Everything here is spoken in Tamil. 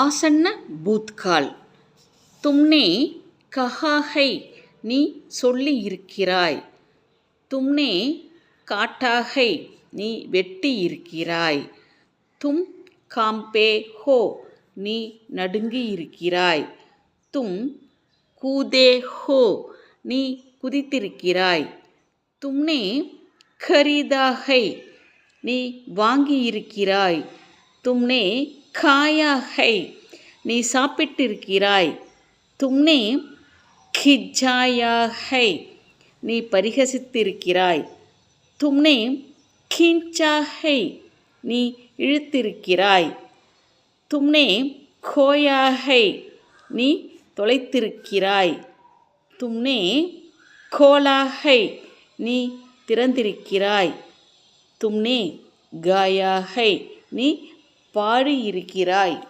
आसन्न பூத்கால். तुमने कहा है நீ சொல்லி இருக்கிறாய். तुमने काटा है நீ வெட்டி இருக்கிறாய். तुम कांपे हो நீ நடுங்கி இருக்கிறாய். तुम कूदे हो நீ குதித்திருக்கிறாய். तुमने खरीदा है நீ வாங்கியிருக்கிறாய். तुमने खाया है நீ சாப்பிட்டிருக்கிறாய். तुमने खिजाया है நீ பரிகசித்திருக்கிறாய். तुमने खींचा है நீ இழுத்திருக்கிறாய். तुमने खोया है நீ தொலைத்திருக்கிறாய். तुमने खोला है நீ திறந்திருக்கிறாய். तुमने गाया है நீ பாடியிருக்கிறாய்.